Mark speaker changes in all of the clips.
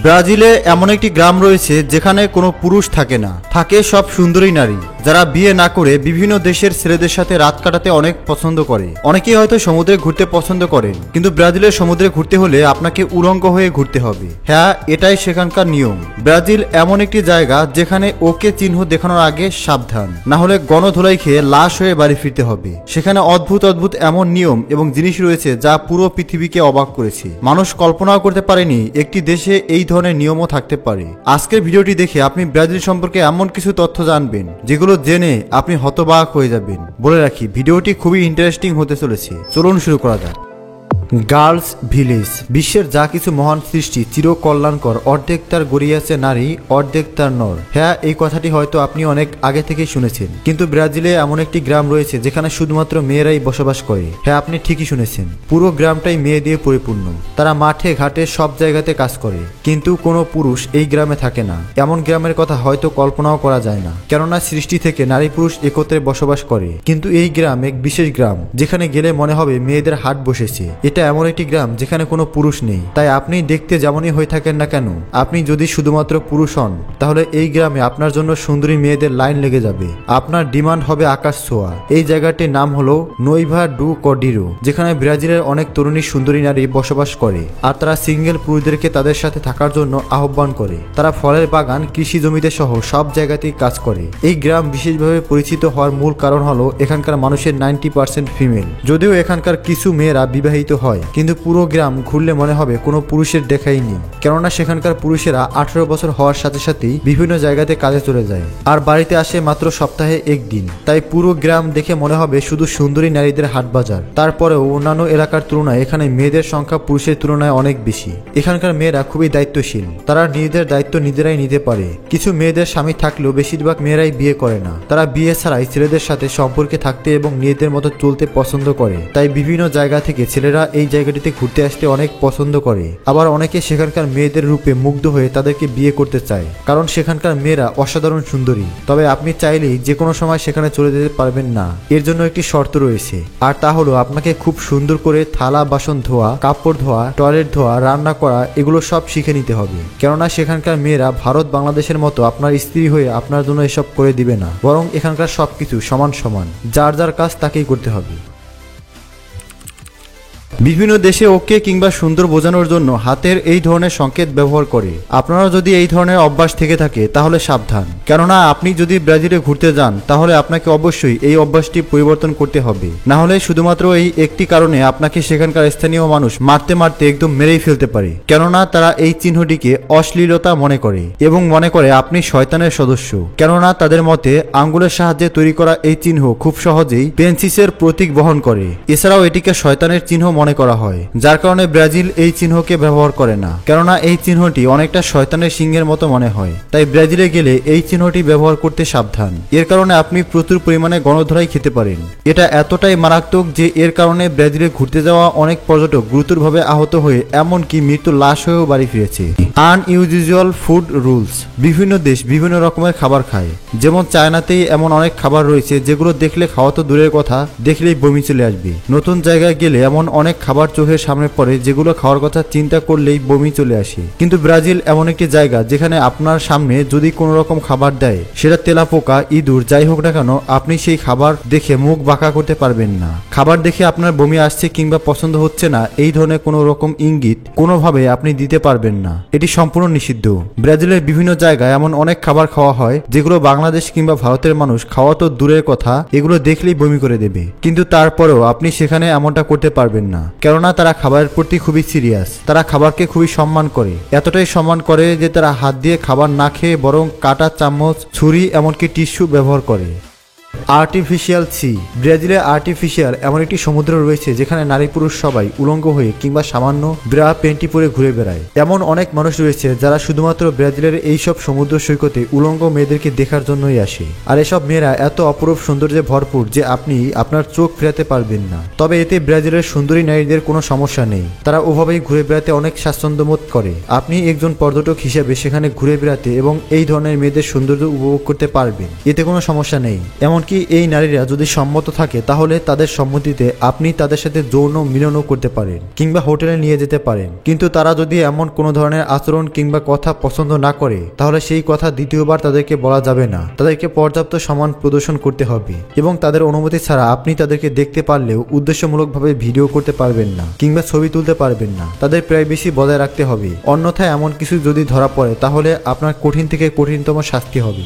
Speaker 1: ব্রাজিলে এমন একটি গ্রাম রয়েছে যেখানে কোনো পুরুষ থাকে না, থাকে সব সুন্দরী নারী যারা বিয়ে না করে বিভিন্ন দেশের ছেলেদের সাথে রাত কাটাতে অনেক পছন্দ করে। অনেকেই হয়তো সমুদ্রে ঘুরতে পছন্দ করেন, কিন্তু ব্রাজিলের সমুদ্রে ঘুরতে হলে আপনাকে উলঙ্গ হয়ে ঘুরতে হবে। হ্যাঁ, এটাই সেখানকার নিয়ম। ব্রাজিল এমন একটি জায়গা যেখানে ওকে চিহ্ন দেখানোর আগে সাবধান, না হলে গণধোলাই খেয়ে লাশ হয়ে বাড়ি ফিরতে হবে। সেখানে অদ্ভুত অদ্ভুত এমন নিয়ম এবং জিনিস রয়েছে যা পুরো পৃথিবীকে অবাক করেছে। মানুষ কল্পনাও করতে পারেনি একটি দেশে এই ধরনের নিয়মও থাকতে পারে। আজকের ভিডিওটি দেখে আপনি ব্রাজিল সম্পর্কে এমন কিছু তথ্য জানবেন যেগুলো জেনে আপনি হতবাক হয়ে যাবেন। বলে রাখি, ভিডিওটি খুবই ইন্টারেস্টিং হতে চলেছে। চলুন শুরু করা যাক। Girls village. বিশ্বের যা কিছু মহান সৃষ্টি চিরকল্যাণকর, অর্ধেক তার গড়িয়াছে নারী, অর্ধেক তার নর। হ্যাঁ, এই কথাটি হয়তো আপনি অনেক আগে থেকেই শুনেছেন, কিন্তু ব্রাজিলে এমন একটি গ্রাম রয়েছে যেখানে শুধুমাত্র মেয়েরাই বসবাস করে। হ্যাঁ, আপনি ঠিকই শুনেছেন, পুরো গ্রামটাই মেয়ে দিয়ে পরিপূর্ণ। তারা মাঠে ঘাটে সব জায়গাতে কাজ করে, কিন্তু কোনো পুরুষ এই গ্রামে থাকে না। এমন গ্রামের কথা হয়তো কল্পনাও করা যায় না, কেননা সৃষ্টি থেকে নারী পুরুষ একত্রে বসবাস করে। কিন্তু এই গ্রাম এক বিশেষ গ্রাম, যেখানে গেলে মনে হবে মেয়েদের হাট বসেছে। এটা এমন একটি গ্রাম যেখানে কোনো পুরুষ নেই। তাই আপনি দেখতে যেমনই হয়ে থাকেন না কেন, আপনি যদি শুধুমাত্র পুরুষ হন, তাহলে এই গ্রামে আপনার জন্য সুন্দরী মেয়েদের লাইন লেগে যাবে। আপনার ডিমান্ড হবে আকাশ ছোঁয়া। এই জায়গাটির নাম হলো নোইভা ডু কর্ডিরো, যেখানে ব্রাজিলের অনেক তরুণী সুন্দরী নারী বসবাস করে, আর তারা সিঙ্গেল পুরুষদেরকে তাদের সাথে থাকার জন্য আহ্বান করে। তারা ফলের বাগান, কৃষি জমিতে সহ সব জায়গাতেই কাজ করে। এই গ্রাম বিশেষভাবে পরিচিত হওয়ার মূল কারণ হলো এখানকার মানুষের 90% ফিমেল। যদিও এখানকার কিছু মেয়েরা বিবাহিত হয়, কিন্তু পুরো গ্রাম ঘুরলে মনে হবে কোনো পুরুষের দেখাই নেই, কেননা সেখানকার পুরুষেরা 18 বছর হওয়ার সাথে সাথেই বিভিন্ন জায়গাতে কাজে চলে যায়, আর বাড়িতে আসে মাত্র সপ্তাহে একদিন। তাই পুরো গ্রাম দেখে মনে হবে শুধু সুন্দরী নারীদের হাট বাজার। তারপরেও অন্যান্য এলাকার তুলনায় এখানে মেয়েদের সংখ্যা পুরুষের তুলনায় অনেক বেশি। এখানকার মেয়েরা খুবই দায়িত্বশীল, তারা নিজেদের দায়িত্ব নিজেরাই নিতে পারে। কিছু মেয়েদের স্বামী থাকলেও বেশিরভাগ মেয়েরাই বিয়ে করে না। তারা বিয়ে ছাড়াই ছেলেদের সাথে সম্পর্কে থাকতে এবং নিজেদের মতো চলতে পছন্দ করে। তাই বিভিন্ন জায়গা থেকে ছেলেরা এই জায়গাটিতে ঘুরতে আসতে অনেক পছন্দ করে। আবার অনেকে সেখানকার মেয়েদের রূপে মুগ্ধ হয়ে তাদেরকে বিয়ে করতে চায়, কারণ সেখানকার মেয়েরা অসাধারণ সুন্দরী। তবে আপনি চাইলেই যে কোনো সময় সেখানে চলে যেতে পারবেন না। এর জন্য একটি শর্ত রয়েছে, আর তা হলো আপনাকে খুব সুন্দর করে থালা বাসন ধোয়া, কাপড় ধোয়া, টয়লেট ধোয়া, রান্না করা এগুলো সব শিখে নিতে হবে। কেননা সেখানকার মেয়েরা ভারত বাংলাদেশের মতো আপনার স্ত্রী হয়ে আপনার জন্য এসব করে দিবে না, বরং এখানকার সবকিছু সমান সমান, যার যার কাজ তাকেই করতে হবে। বিভিন্ন দেশে ওকে কিংবা সুন্দর বোঝানোর জন্য হাতের এই ধরনের সংকেত ব্যবহার করে। আপনারা যদি এই ধরনের অভ্যাস থেকে থাকে তাহলে সাবধান, কেননা আপনি যদি ব্রাজিলে ঘুরতে যান তাহলে আপনাকে অবশ্যই এই অভ্যাসটি পরিবর্তন করতে হবে। না হলে শুধুমাত্র এই একটি কারণে আপনাকে সেখানকার স্থানীয় মানুষ মারতে মারতে একদম মেরেই ফেলতে পারে, কেননা তারা এই চিহ্নটিকে অশ্লীলতা মনে করে এবং মনে করে আপনি শয়তানের সদস্য। কেননা তাদের মতে আঙ্গুলের সাহায্যে তৈরি করা এই চিহ্ন খুব সহজেই পেনসিসের প্রতীক বহন করে। এছাড়াও এটিকে শয়তানের চিহ্ন মনে করা হয়, যার কারণে ব্রাজিল এই চিহ্নকে ব্যবহার করে না, কেননা এই চিহ্নটি অনেকটা শয়তানের সিংহের মতো মনে হয়। তাই ব্রাজিলে গেলে এই চিহ্নটি ব্যবহার করতে সাবধান। এর কারণে আপনি প্রচুর পরিমাণে গণধোলাই খেতে পারেন। এটা এতটাই মারাত্মক যে এর কারণে ব্রাজিলে ঘুরতে যাওয়া অনেক পর্যটক গুরুতরভাবে আহত হয়ে এমনকি মৃত্যুর লাশ হয়েও বাড়ি ফিরেছে। Unusual food rules. বিভিন্ন দেশ বিভিন্ন রকমের খাবার খায়, যেমন চায়নাতেই এমন অনেক খাবার রয়েছে যেগুলো দেখলে খাওয়া তো দূরের কথা, দেখলেই বমি চলে আসবে। নতুন জায়গায় গেলে এমন অনেক খাবার চোখের সামনে পড়ে যেগুলো খাওয়ার কথা চিন্তা করলেই বমি চলে আসে। কিন্তু ব্রাজিল এমন একটি জায়গা যেখানে আপনার সামনে যদি কোনো রকম খাবার দেয়, সেটা তেলাপোকা, ইঁদুর যাই হোক না কেন, আপনি সেই খাবার দেখে মুখ বাঁকা করতে পারবেন না। খাবার দেখে আপনার বমি আসছে কিংবা পছন্দ হচ্ছে না এই ধরনের কোনো রকম ইঙ্গিত কোনোভাবে আপনি দিতে পারবেন না। এটি সম্পূর্ণ নিষিদ্ধ। ব্রাজিলের বিভিন্ন জায়গায় এমন অনেক খাবার খাওয়া হয় যেগুলো বাংলাদেশ কিংবা ভারতের মানুষ খাওয়া তো দূরের কথা, এগুলো দেখলেই বমি করে দেবে। কিন্তু তারপরেও আপনি সেখানে এমনটা করতে পারবেন না, কেননা তারা খাবারের প্রতি খুবই সিরিয়াস। তারা খাবারকে খুবই সম্মান করে, এতটাই সম্মান করে যে তারা হাত দিয়ে খাবার না খেয়ে বরং কাঁটা, চামচ, ছুরি এমনকি টিস্যু ব্যবহার করে। Artificial C. ব্রাজিলে আর্টিফিশিয়াল এমন একটি সমুদ্র রয়েছে যেখানে নারী পুরুষ সবাই উলঙ্গ হয়ে কিংবা সামান্য ব্রা পেন্টি পরে ঘুরে বেড়ায়। এমন অনেক মানুষ রয়েছে যারা শুধুমাত্র ব্রাজিলের এইসব সমুদ্র সৈকতে উলঙ্গ মেয়েদেরকে দেখার জন্যই আসে। আর এসব মেয়েরা এত অপরূপ সৌন্দর্যে ভরপুর যে আপনি আপনার চোখ ফেরাতে পারবেন না। তবে এতে ব্রাজিলের সুন্দরী নারীদের কোনো সমস্যা নেই, তারা ওভাবেই ঘুরে বেড়াতে অনেক স্বাচ্ছন্দ্য বোধ করে। আপনি একজন পর্যটক হিসেবে সেখানে ঘুরে বেড়াতে এবং এই ধরনের মেয়েদের সৌন্দর্য উপভোগ করতে পারবেন, এতে কোনো সমস্যা নেই। এমন এমনকি এই নারীরা যদি সম্মত থাকে তাহলে তাদের সম্মতিতে আপনি তাদের সাথে যৌন মিলনও করতে পারেন কিংবা হোটেলে নিয়ে যেতে পারেন। কিন্তু তারা যদি এমন কোনো ধরনের আচরণ কিংবা কথা পছন্দ না করে তাহলে সেই কথা দ্বিতীয়বার তাদেরকে বলা যাবে না। তাদেরকে পর্যাপ্ত সম্মান প্রদর্শন করতে হবে এবং তাদের অনুমতি ছাড়া আপনি তাদেরকে দেখতে পারলেও উদ্দেশ্যমূলকভাবে ভিডিও করতে পারবেন না কিংবা ছবি তুলতে পারবেন না। তাদের প্রাইভেসি বজায় রাখতে হবে, অন্যথায় এমন কিছু যদি ধরা পড়ে তাহলে আপনার কঠিন থেকে কঠিনতম শাস্তি হবে।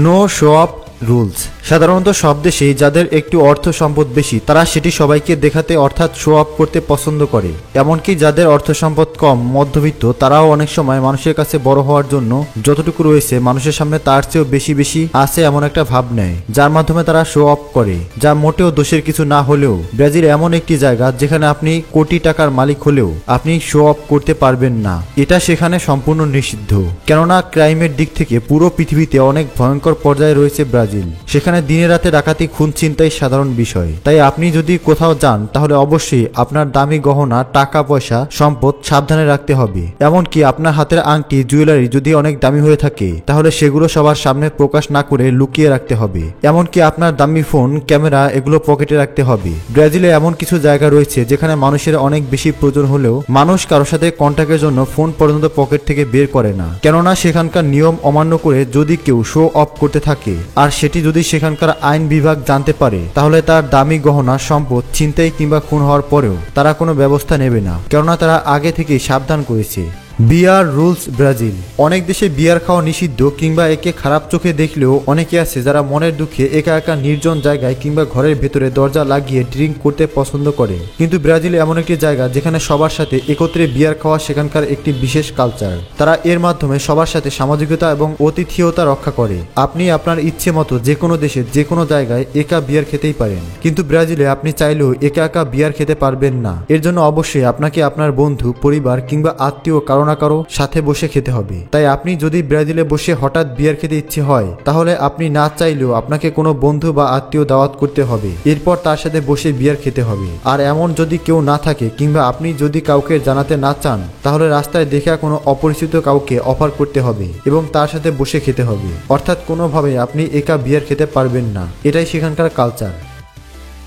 Speaker 1: No show of rules. সাধারণত সব দেশেই যাদের একটু অর্থ সম্পদ বেশি তারা সেটি সবাইকে দেখাতে অর্থাৎ শো অফ করতে পছন্দ করে। এমনকি যাদের অর্থ সম্পদ কম, মধ্যবিত্ত, তারাও অনেক সময় মানুষের কাছে বড় হওয়ার জন্য যতটুকু রয়েছে মানুষের সামনে তার চেয়েও বেশি বেশি আছে এমন একটা ভাব নেয়, যার মাধ্যমে তারা শো অফ করে, যা মোটেও দোষের কিছু না হলেও ব্রাজিল এমন একটি জায়গা যেখানে আপনি কোটি টাকার মালিক হলেও আপনি শো অফ করতে পারবেন না। এটা সেখানে সম্পূর্ণ নিষিদ্ধ, কেননা ক্রাইমের দিক থেকে পুরো পৃথিবীতে অনেক ভয়ঙ্কর পর্যায়ে রয়েছে ব্রাজিল। সেখানে দিনে রাতে ডাকাতি, খুন, ছিনতাই সাধারণ বিষয়। তাই আপনি যদি কোথাও যান তাহলে অবশ্যই আপনার দামি গহনা, টাকা পয়সা, সম্পদ সাবধানে রাখতে হবে। এমনকি আপনার হাতের আংটি, জুয়েলারি যদি অনেক দামি হয়ে থাকে তাহলে সেগুলো সবার সামনে প্রকাশ না করে লুকিয়ে রাখতে হবে। এমনকি আপনার দামি ফোন, ক্যামেরা এগুলো পকেটে রাখতে হবে। ব্রাজিলে এমন কিছু জায়গা রয়েছে যেখানে মানুষের অনেক বেশি প্রয়োজন হলেও মানুষ কারোর সাথে কন্ট্যাক্টের জন্য ফোন পর্যন্ত পকেট থেকে বের করে না, কেননা সেখানকার নিয়ম অমান্য করে যদি কেউ শো অফ করতে থাকে আর সেটি যদি সেখানকার আইন বিভাগ জানতে পারে তাহলে তার দামি গহনা, সম্পদ ছিনতাই কিংবা খুন হওয়ার পরেও তারা কোনো ব্যবস্থা নেবে না, কেননা তারা আগে থেকেই সাবধান করেছে। বিয়ার রুলস ব্রাজিল। অনেক দেশে বিয়ার খাওয়া নিষিদ্ধ কিংবা একে খারাপ চোখে দেখলেও অনেকে আছে যারা মনের দুঃখে একা একা নির্জন জায়গায় কিংবা ঘরের ভেতরে দরজা লাগিয়ে ড্রিঙ্ক করতে পছন্দ করে। কিন্তু ব্রাজিল এমন একটি জায়গা যেখানে সবার সাথে একত্রে বিয়ার খাওয়া সেখানকার একটি বিশেষ কালচার। তারা এর মাধ্যমে সবার সাথে সামাজিকতা এবং অতিথিয়তা রক্ষা করে। আপনি আপনার ইচ্ছে মতো যে কোনো দেশে যে কোনো জায়গায় একা বিয়ার খেতেই পারেন, কিন্তু ব্রাজিলে আপনি চাইলেও একা একা বিয়ার খেতে পারবেন না। এর জন্য অবশ্যই আপনাকে আপনার বন্ধু, পরিবার কিংবা আত্মীয় কারো না কারো সাথে বসে খেতে হবে। তাই আপনি যদি ব্রাজিলে বসে হঠাৎ বিয়ার খেতে ইচ্ছে হয় তাহলে আপনি না চাইলেও আপনাকে কোনো বন্ধু বা আত্মীয় দাওয়াত করতে হবে, এরপর তার সাথে বসে বিয়ার খেতে হবে। আর এমন যদি কেউ না থাকে কিংবা আপনি যদি কাউকে জানাতে না চান তাহলে রাস্তায় দেখা কোনো অপরিচিত কাউকে অফার করতে হবে এবং তার সাথে বসে খেতে হবে। অর্থাৎ কোনোভাবে আপনি একা বিয়ার খেতে পারবেন না, এটাই সেখানকার কালচার।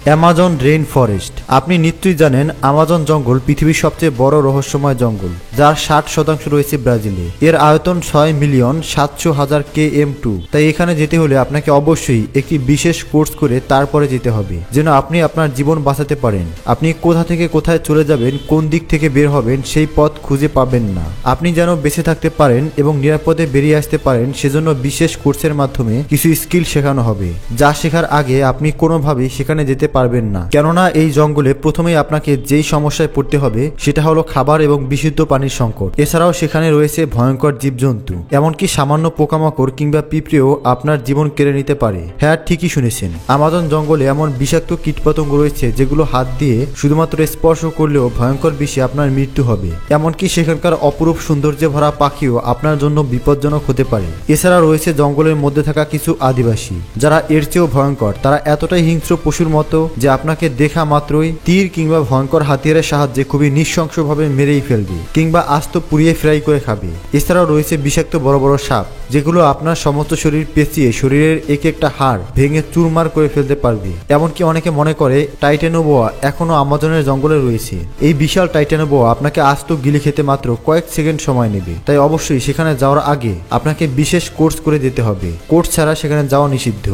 Speaker 1: Amazon rain forest. আপনি নিশ্চয়ই জানেন আমাজন জঙ্গল পৃথিবীর সবচেয়ে বড় রহস্যময় জঙ্গল, যার 60% রয়েছে ব্রাজিলে। এর আয়তন 6,700,000 km2। তাই এখানে যেতে হলে আপনাকে অবশ্যই একটি বিশেষ কোর্স করে তারপরে যেতে হবে, যেন আপনি আপনার জীবন বাঁচাতে পারেন। আপনি কোথা থেকে কোথায় চলে যাবেন, কোন দিক থেকে বের হবেন সেই পথ খুঁজে পাবেন না। আপনি যেন বেঁচে থাকতে পারেন এবং নিরাপদে বেরিয়ে আসতে পারেন সেজন্য বিশেষ কোর্সের মাধ্যমে কিছু স্কিল শেখানো হবে, যা শেখার আগে আপনি কোনোভাবেই সেখানে যেতে পারবেন না, কেননা এই জঙ্গলে প্রথমেই আপনাকে যেই সমস্যায় পড়তে হবে সেটা হলো খাবার এবং বিশুদ্ধ পানির সংকট। এছাড়াও সেখানে রয়েছে ভয়ঙ্কর জীবজন্তু, এমনকি সামান্য পোকামাকড় কিংবা পিঁপড়েও আপনার জীবন কেড়ে নিতে পারে। হ্যাঁ, ঠিকই শুনেছেন, আমাজন জঙ্গলে এমন বিষাক্ত কীটপতঙ্গ রয়েছে যেগুলো হাত দিয়ে শুধুমাত্র স্পর্শ করলেও ভয়ঙ্কর বিষে আপনার মৃত্যু হবে। এমনকি সেখানকার অপরূপ সৌন্দর্যে ভরা পাখিও আপনার জন্য বিপজ্জনক হতে পারে। এছাড়া রয়েছে জঙ্গলের মধ্যে থাকা কিছু আদিবাসী, যারা এর চেয়েও ভয়ঙ্কর। তারা এতটাই হিংস্র পশুর মতো যে আপনাকে দেখা মাত্রই তীর কিংবা ভয়ঙ্কর হাতিয়ারের সাহায্যে খুবই নৃশংসভাবে মেরেই ফেলবে কিংবা আস্ত পুড়িয়ে ফ্রাই করে খাবে। এছাড়াও রয়েছে বিষাক্ত বড় বড় সাপ, যেগুলো আপনার সমস্ত শরীর পেঁচিয়ে শরীরের এক একটা হাড় ভেঙে চুরমার করে ফেলতে পারবে। এমনকি অনেকে মনে করে টাইটানোবোয়া এখনো আমাজনের জঙ্গলে রয়েছে। এই বিশাল টাইটানোবোয়া আপনাকে আস্ত গিলে খেতে মাত্র কয়েক সেকেন্ড সময় নেবে। তাই অবশ্যই সেখানে যাওয়ার আগে আপনাকে বিশেষ কোর্স করে যেতে হবে। কোর্স ছাড়া সেখানে যাওয়া নিষিদ্ধ।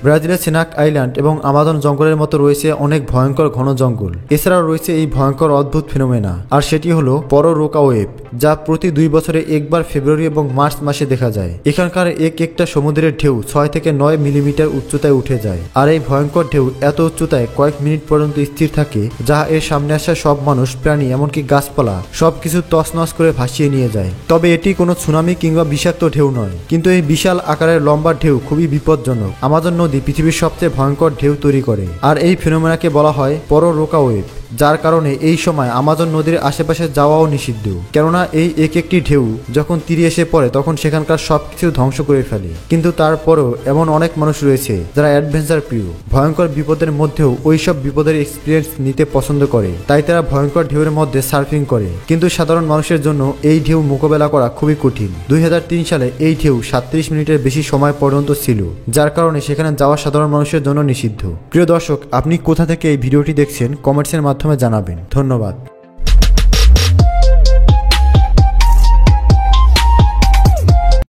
Speaker 1: ব্রাজিলের সেনাক আইল্যান্ড এবং আমাজন জঙ্গলের মতো রয়েছে অনেক ভয়ঙ্কর ঘন জঙ্গল। এছাড়াও রয়েছে এই ভয়ঙ্কর অদ্ভুত ফিনোমেনা, আর সেটি হলো পরোরোকা ওয়েভ, যা প্রতি 2 বছরে একবার ফেব্রুয়ারি এবং মার্চ মাসে দেখা যায়। এখানকার একটা সমুদ্রের ঢেউ 6 থেকে 9 মিলিমিটার উচ্চতায় উঠে যায়, আর এই ভয়ঙ্কর ঢেউ এত উচ্চতায় কয়েক মিনিট পর্যন্ত স্থির থাকে, যা এর সামনে আসা সব মানুষ, প্রাণী এমনকি গাছপালা সবকিছু তছনছ করে ভাসিয়ে নিয়ে যায়। তবে এটি কোনো সুনামি কিংবা বিষাক্ত ঢেউ নয়, কিন্তু এই বিশাল আকারের লম্বা ঢেউ খুবই বিপজ্জনক। আমাজন নদী পৃথিবীর সবচেয়ে ভয়ঙ্কর ঢেউ তৈরি করে, আর এই ফিনোমেনাকে বলা হয় পরোরোকা ওয়েভ। যার কারণে এই সময় আমাজন নদীর আশেপাশে যাওয়াও নিষিদ্ধ। কেননা এই এক একটি ঢেউ যখন তীরে এসে পড়ে তখন সেখানকার সবকিছু ধ্বংস করে ফেলে। কিন্তু তারপরও এমন অনেক মানুষ রয়েছে যারা অ্যাডভেঞ্চার প্রিয়, ভয়ঙ্কর বিপদের মধ্যেও ওইসব বিপদের এক্সপিরিয়েন্স নিতে পছন্দ করে, তাই তারা ভয়ঙ্কর ঢেউয়ের মধ্যে সার্ফিং করে। কিন্তু সাধারণ মানুষের জন্য এই ঢেউ মোকাবেলা করা খুবই কঠিন। 2003 সালে এই ঢেউ 37 মিনিটের বেশি সময় পর্যন্ত ছিল, যার কারণে সেখানে যাওয়া সাধারণ মানুষের জন্য নিষিদ্ধ। প্রিয় দর্শক, আপনি কোথা থেকে এই ভিডিওটি দেখছেন কমেন্টসের মাধ্যমে জানাবেন। ধন্যবাদ।